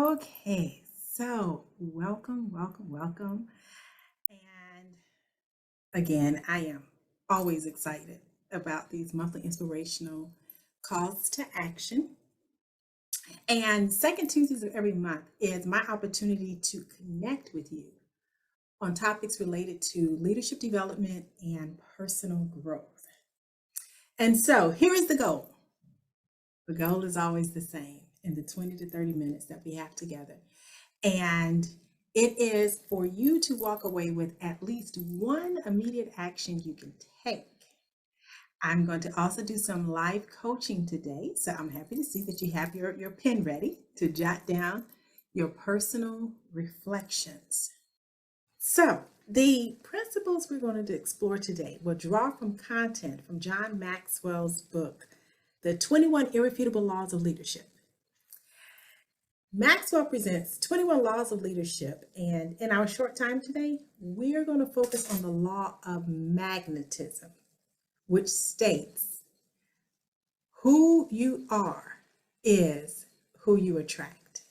Okay, so welcome. And again, I am always excited about these monthly inspirational calls to action. And second Tuesdays of every month is my opportunity to connect with you on topics related to leadership development and personal growth. And so here is the goal. The goal is always the same in the 20 to 30 minutes that we have together. And it is for you to walk away with at least one immediate action you can take. I'm going to also do some live coaching today. So I'm happy to see that you have your pen ready to jot down your personal reflections. So the principles we're going to explore today will draw from content from John Maxwell's book, The 21 Irrefutable Laws of Leadership. Maxwell presents 21 laws of leadership, and in our short time today, we are going to focus on the law of magnetism, which states who you are is who you attract.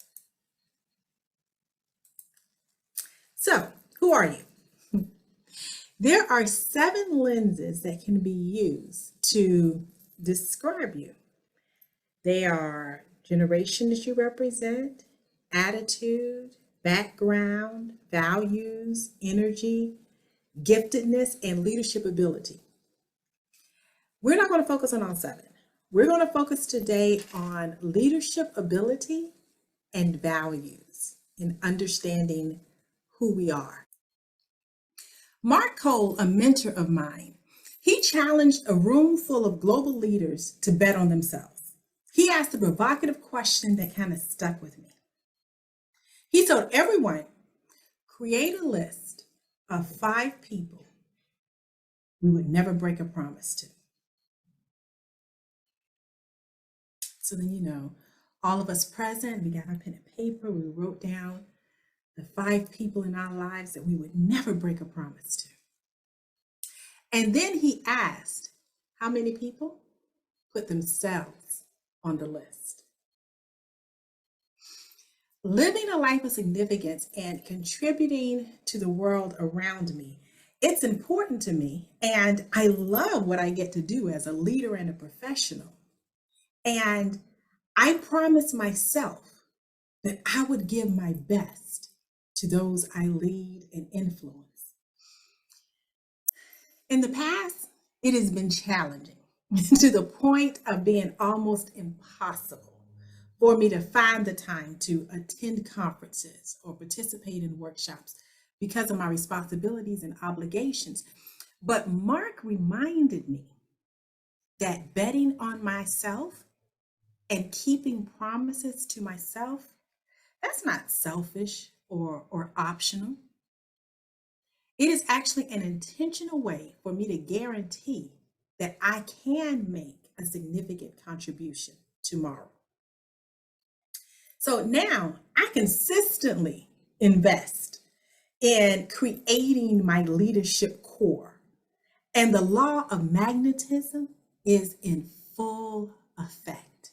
So, who are you? There are 7 lenses that can be used to describe you. They are generation that you represent, attitude, background, values, energy, giftedness, and leadership ability. We're not going to focus on all 7. We're going to focus today on leadership ability and values and understanding who we are. Mark Cole, a mentor of mine, he challenged a room full of global leaders to bet on themselves. He asked a provocative question that kind of stuck with me. He told everyone, create a list of 5 people we would never break a promise to. So then, all of us present, we got our pen and paper, we wrote down the 5 people in our lives that we would never break a promise to. And then he asked, how many people put themselves on the list? Living a life of significance and contributing to the world around me, it's important to me, and I love what I get to do as a leader and a professional. And I promised myself that I would give my best to those I lead and influence. In the past, it has been challenging to the point of being almost impossible for me to find the time to attend conferences or participate in workshops because of my responsibilities and obligations. But Mark reminded me that betting on myself and keeping promises to myself, that's not selfish or optional. It is actually an intentional way for me to guarantee that I can make a significant contribution tomorrow. So now I consistently invest in creating my leadership core, and the law of magnetism is in full effect.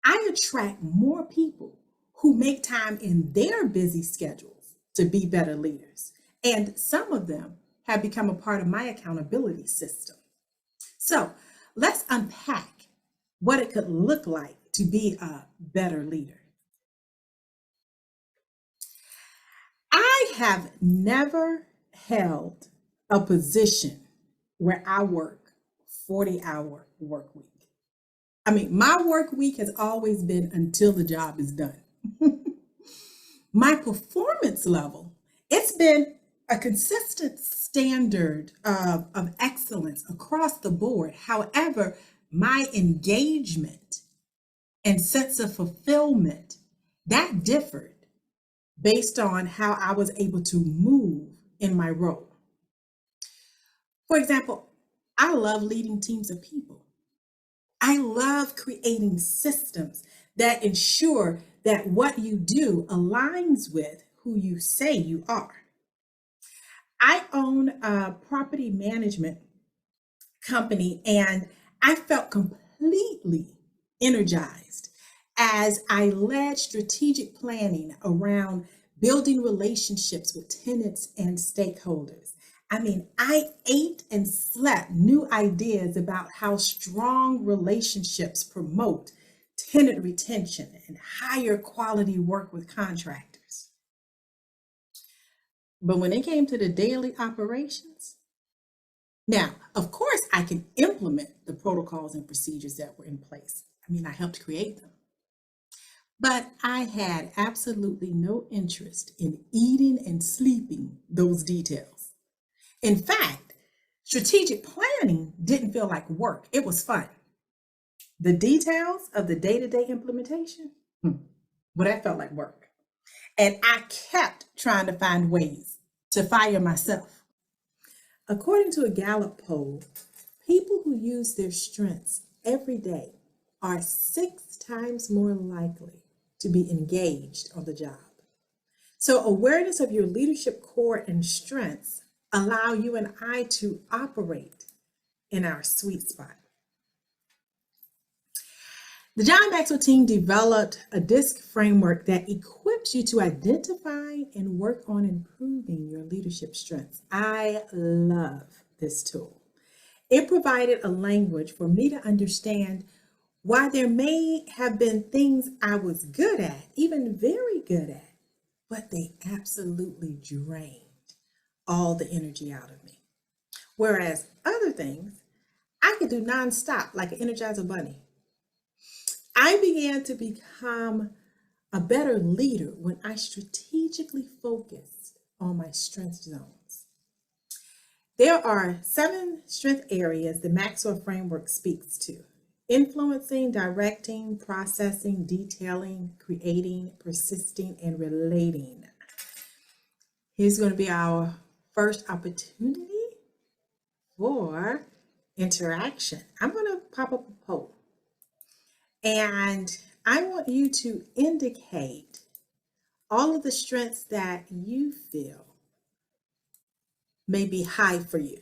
I attract more people who make time in their busy schedules to be better leaders, and some of them have become a part of my accountability system. So let's unpack what it could look like to be a better leader. I have never held a position where I work 40-hour work week. I mean, my work week has always been until the job is done. My performance level, it's been a consistent standard of excellence across the board. However, my engagement and sense of fulfillment, that differed based on how I was able to move in my role. For example, I love leading teams of people. I love creating systems that ensure that what you do aligns with who you say you are. I own a property management company, and I felt completely energized as I led strategic planning around building relationships with tenants and stakeholders. I mean, I ate and slept new ideas about how strong relationships promote tenant retention and higher quality work with contractors. But when it came to the daily operations, now, of course, I can implement the protocols and procedures that were in place. I mean, I helped create them. But I had absolutely no interest in eating and sleeping those details. In fact, strategic planning didn't feel like work, it was fun. The details of the day-to-day implementation, well, that felt like work. And I kept trying to find ways to fire myself. According to a Gallup poll, people who use their strengths every day are 6 times more likely to be engaged on the job. So awareness of your leadership core and strengths allow you and I to operate in our sweet spot. The John Maxwell team developed a DISC framework that equips you to identify and work on improving your leadership strengths. I love this tool. It provided a language for me to understand why there may have been things I was good at, even very good at, but they absolutely drained all the energy out of me. Whereas other things I could do nonstop, like an Energizer Bunny. I began to become a better leader when I strategically focused on my strength zones. There are 7 strength areas the Maxwell framework speaks to: influencing, directing, processing, detailing, creating, persisting, and relating. Here's going to be our first opportunity for interaction. I'm going to pop up a poll. And I want you to indicate all of the strengths that you feel may be high for you.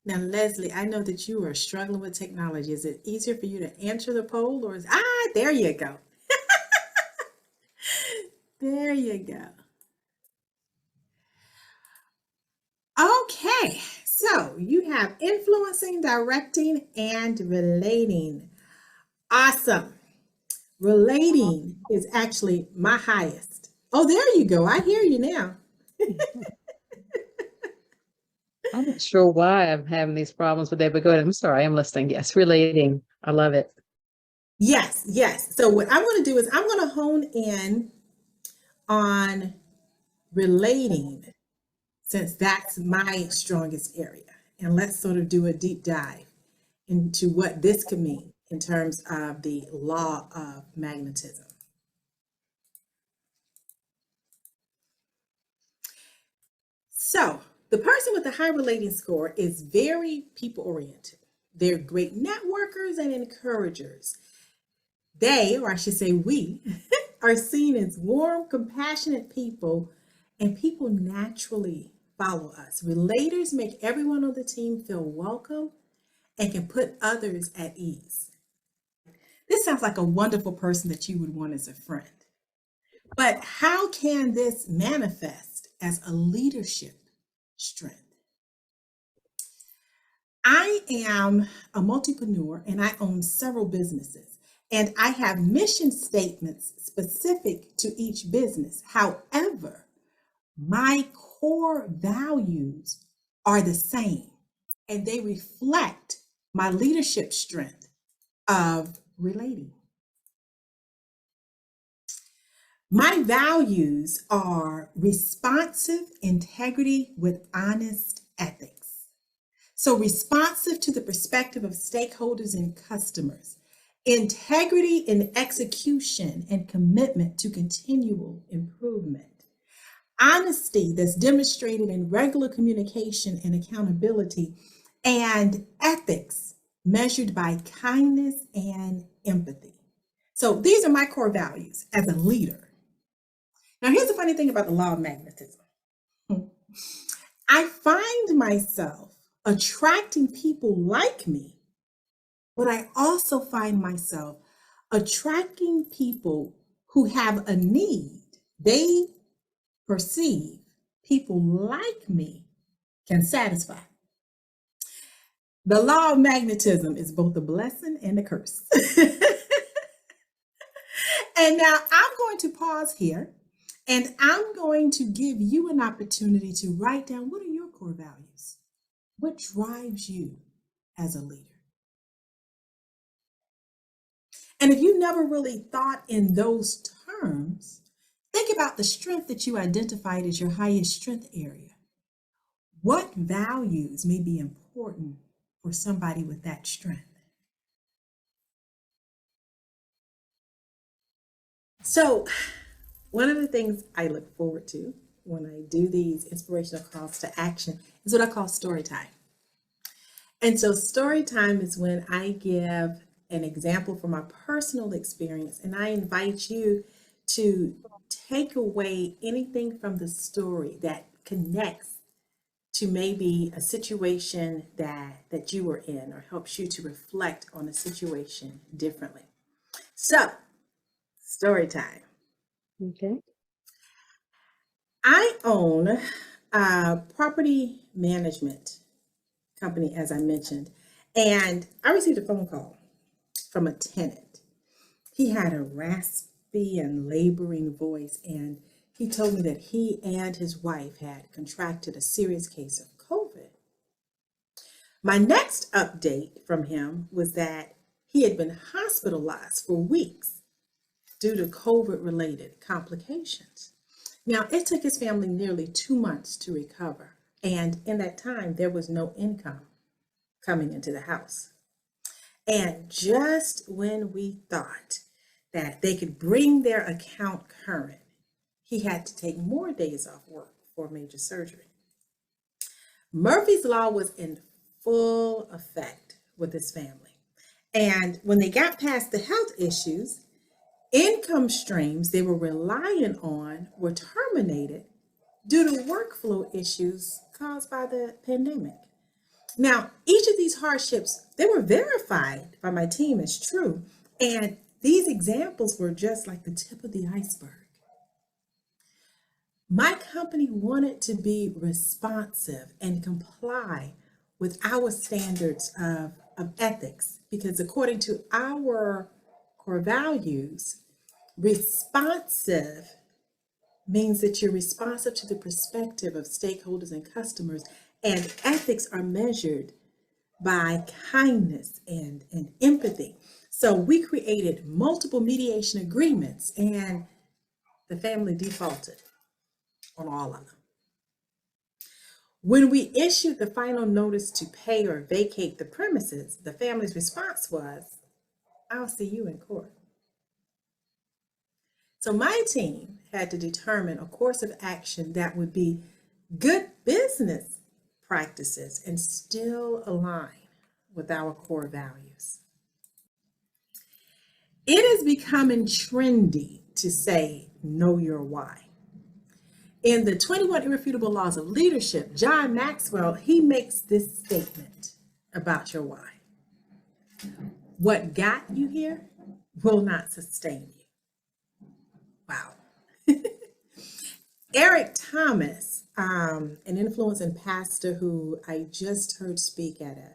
Now, Leslie, I know that you are struggling with technology. Is it easier for you to answer the poll, or there you go. There you go. Okay, so you have influencing, directing, and relating. Awesome. Relating is actually my highest. Oh, there you go. I hear you now. I'm not sure why I'm having these problems with that, but go ahead. I'm sorry. I'm listening. Yes, relating. I love it. Yes, yes. So what I want to do is I'm going to hone in on relating, since that's my strongest area. And let's sort of do a deep dive into what this could mean in terms of the law of magnetism. So the person with the high relating score is very people oriented. They're great networkers and encouragers. They, or I should say we, are seen as warm, compassionate people, and people naturally follow us. Relators make everyone on the team feel welcome and can put others at ease. This sounds like a wonderful person that you would want as a friend. But how can this manifest as a leadership strength? I am a multipreneur and I own several businesses, and I have mission statements specific to each business. However, my core values are the same, and they reflect my leadership strength of relating. My values are responsive integrity with honest ethics. So responsive to the perspective of stakeholders and customers, integrity in execution and commitment to continual improvement, honesty that's demonstrated in regular communication and accountability, and ethics measured by kindness and empathy. So these are my core values as a leader. Now, here's the funny thing about the law of magnetism. I find myself attracting people like me, but I also find myself attracting people who have a need they perceive people like me can satisfy. The law of magnetism is both a blessing and a curse. And now I'm going to pause here and I'm going to give you an opportunity to write down, what are your core values? What drives you as a leader? And if you never really thought in those terms, think about the strength that you identified as your highest strength area. What values may be important for somebody with that strength? So, one of the things I look forward to when I do these inspirational calls to action is what I call story time. And so, story time is when I give an example from my personal experience, and I invite you to take away anything from the story that connects to maybe a situation that you were in, or helps you to reflect on a situation differently. So, story time. Okay. I own a property management company, as I mentioned, and I received a phone call from a tenant. He had a raspy and laboring voice, and he told me that he and his wife had contracted a serious case of COVID. My next update from him was that he had been hospitalized for weeks due to COVID-related complications. Now, it took his family nearly 2 months to recover, and in that time, there was no income coming into the house. And just when we thought that they could bring their account current, he had to take more days off work for major surgery. Murphy's Law was in full effect with his family. And when they got past the health issues, income streams they were relying on were terminated due to workflow issues caused by the pandemic. Now, each of these hardships, they were verified by my team as true, and these examples were just like the tip of the iceberg. My company wanted to be responsive and comply with our standards of ethics, because according to our core values, responsive means that you're responsive to the perspective of stakeholders and customers, and ethics are measured by kindness and empathy. So we created multiple mediation agreements, and the family defaulted on all of them. When we issued the final notice to pay or vacate the premises, the family's response was, "I'll see you in court." So my team had to determine a course of action that would be good business practices and still align with our core values. It is becoming trendy to say, know your why. In the 21 Irrefutable Laws of Leadership, John Maxwell, he makes this statement about your why. What got you here will not sustain you. Wow. Eric Thomas, an influence and pastor who I just heard speak at an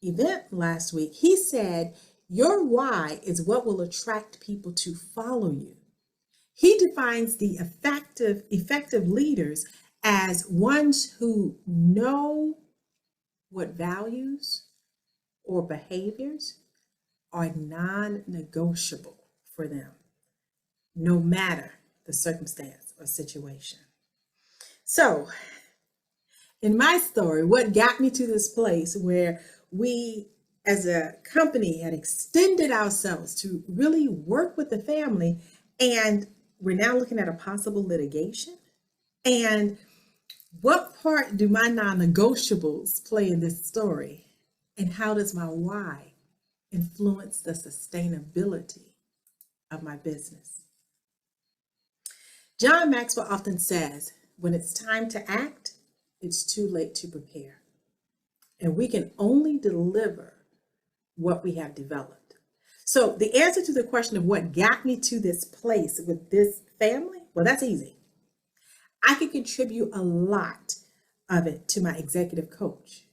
event last week, he said, your why is what will attract people to follow you. He defines the effective leaders as ones who know what values or behaviors are non-negotiable for them, no matter the circumstance or situation. So, in my story, what got me to this place where we as a company had extended ourselves to really work with the family, and we're now looking at a possible litigation. And What part do my non-negotiables play in this story? And how does my why influence the sustainability of my business? John Maxwell often says, when it's time to act, it's too late to prepare. And we can only deliver what we have developed. So the answer to the question of what got me to this place with this family, well, that's easy. I can contribute a lot of it to my executive coach.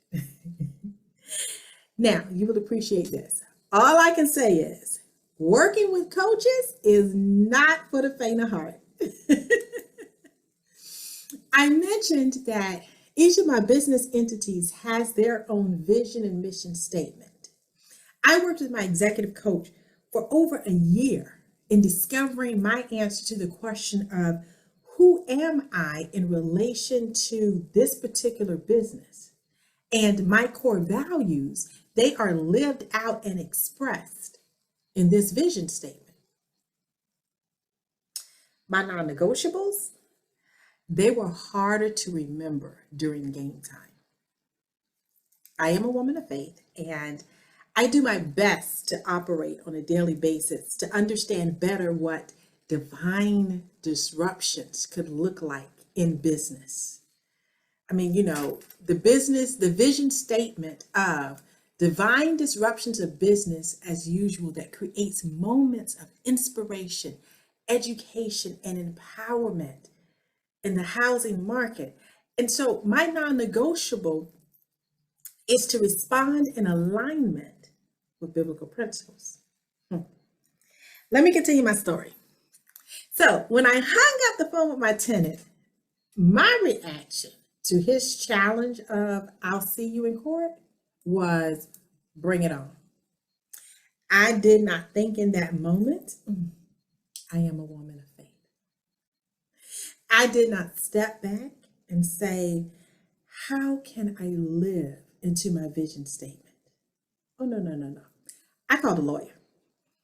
Now, you will appreciate this. All I can say is working with coaches is not for the faint of heart. I mentioned that each of my business entities has their own vision and mission statement. I worked with my executive coach for over a year in discovering my answer to the question of who am I in relation to this particular business? And my core values, they are lived out and expressed in this vision statement. My non-negotiables, they were harder to remember during game time. I am a woman of faith, and I do my best to operate on a daily basis to understand better what divine disruptions could look like in business. I mean, the vision statement of divine disruptions of business as usual that creates moments of inspiration, education, and empowerment in the housing market. And so my non-negotiable is to respond in alignment with biblical principles. Let me continue my story. So when I hung up the phone with my tenant, my reaction to his challenge of I'll see you in court was bring it on. I did not think in that moment, I am a woman of faith. I did not step back and say, how can I live into my vision statement? Oh, no. I called a lawyer.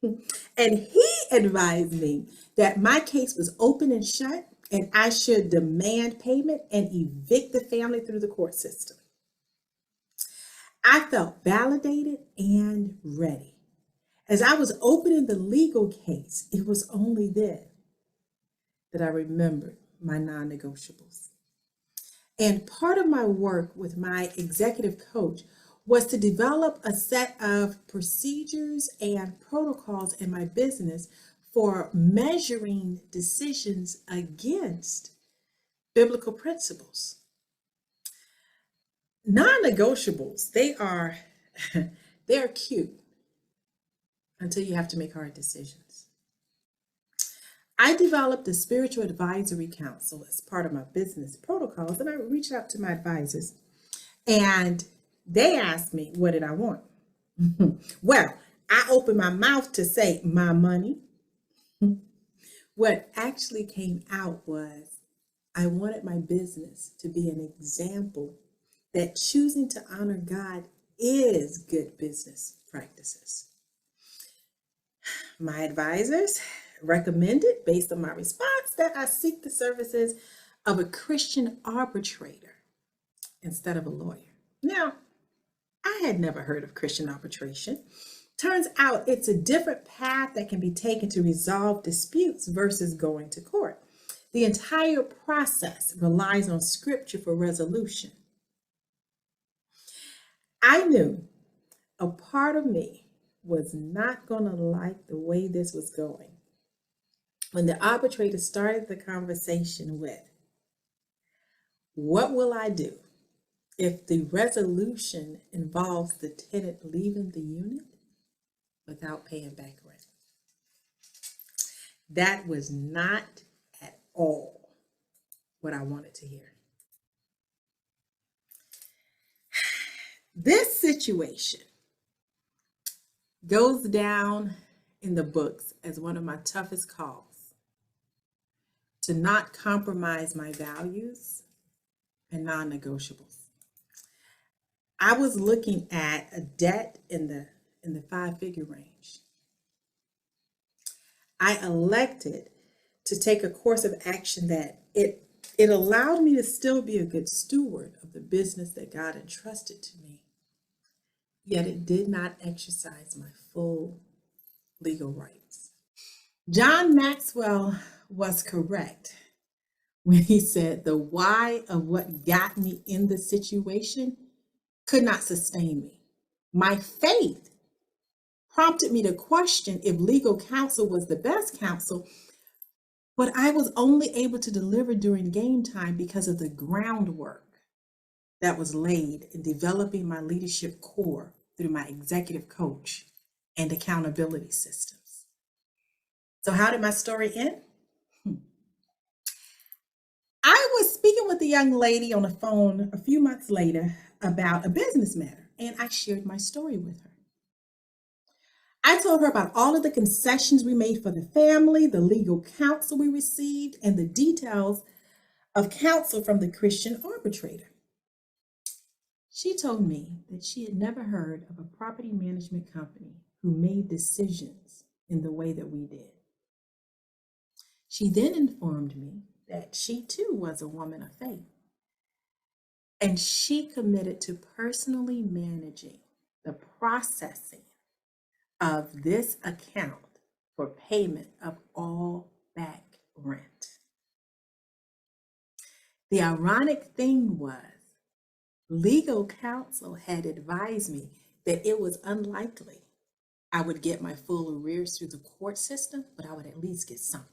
And he advised me that my case was open and shut and I should demand payment and evict the family through the court system. I felt validated and ready. As I was opening the legal case, it was only then that I remembered my non-negotiables. And part of my work with my executive coach was to develop a set of procedures and protocols in my business for measuring decisions against biblical principles. Non-negotiables, they're cute until you have to make hard decisions. I developed a spiritual advisory council as part of my business protocols, and I reached out to my advisors and they asked me, what did I want? Well, I opened my mouth to say my money. What actually came out was I wanted my business to be an example that choosing to honor God is good business practices. My advisors recommended, based on my response, that I seek the services of a Christian arbitrator instead of a lawyer. Now, I had never heard of Christian arbitration. Turns out it's a different path that can be taken to resolve disputes versus going to court. The entire process relies on scripture for resolution. I knew a part of me was not going to like the way this was going when the arbitrator started the conversation with, what will I do if the resolution involves the tenant leaving the unit without paying back rent? That was not at all what I wanted to hear. This situation goes down in the books as one of my toughest calls to not compromise my values and non-negotiables. I was looking at a debt in the 5-figure range. I elected to take a course of action that it It allowed me to still be a good steward of the business that God entrusted to me, yet it did not exercise my full legal rights. John Maxwell was correct when he said the why of what got me in the situation could not sustain me. My faith prompted me to question if legal counsel was the best counsel, but I was only able to deliver during game time because of the groundwork that was laid in developing my leadership core through my executive coach and accountability systems. So, how did my story end? I was speaking with a young lady on the phone a few months later about a business matter, and I shared my story with her. I told her about all of the concessions we made for the family, the legal counsel we received, and the details of counsel from the Christian arbitrator. She told me that she had never heard of a property management company who made decisions in the way that we did. She then informed me that she too was a woman of faith, and she committed to personally managing the processing of this account for payment of all back rent. The ironic thing was, legal counsel had advised me that it was unlikely I would get my full arrears through the court system, but I would at least get something.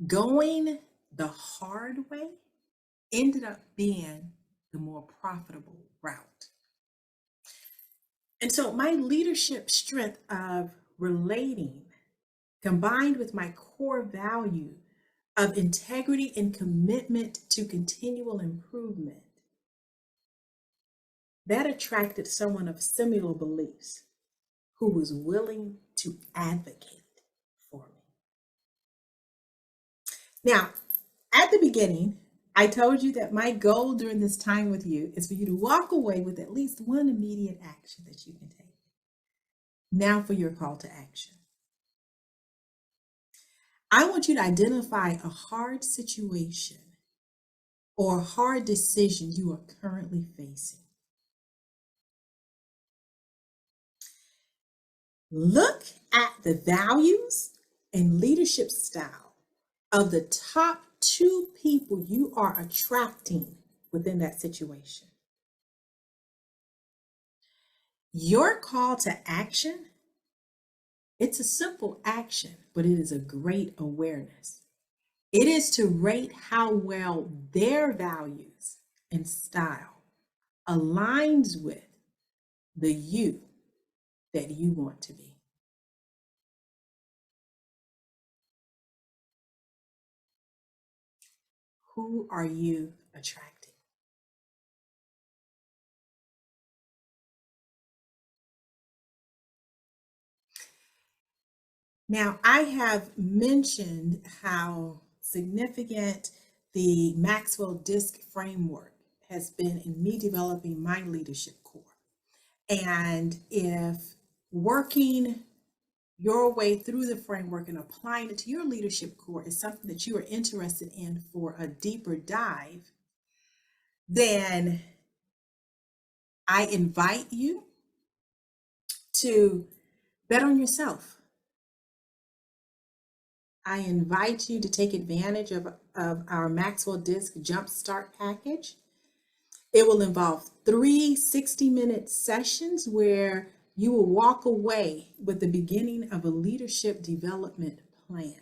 Going the hard way ended up being the more profitable route. And so my leadership strength of relating, combined with my core value of integrity and commitment to continual improvement, that attracted someone of similar beliefs who was willing to advocate for me. Now, at the beginning, I told you that my goal during this time with you is for you to walk away with at least one immediate action that you can take. Now for your call to action. I want you to identify a hard situation or a hard decision you are currently facing. Look at the values and leadership style of the top 2 people you are attracting within that situation. Your call to action, it's a simple action, but it is a great awareness. It is to rate how well their values and style aligns with the you that you want to be. Who are you attracting? Now, I have mentioned how significant the Maxwell DISC framework has been in me developing my leadership core. And if working your way through the framework and applying it to your leadership core is something that you are interested in for a deeper dive, then I invite you to bet on yourself. I invite you to take advantage of our Maxwell DISC Jumpstart package. It will involve 3 60-minute sessions where you will walk away with the beginning of a leadership development plan.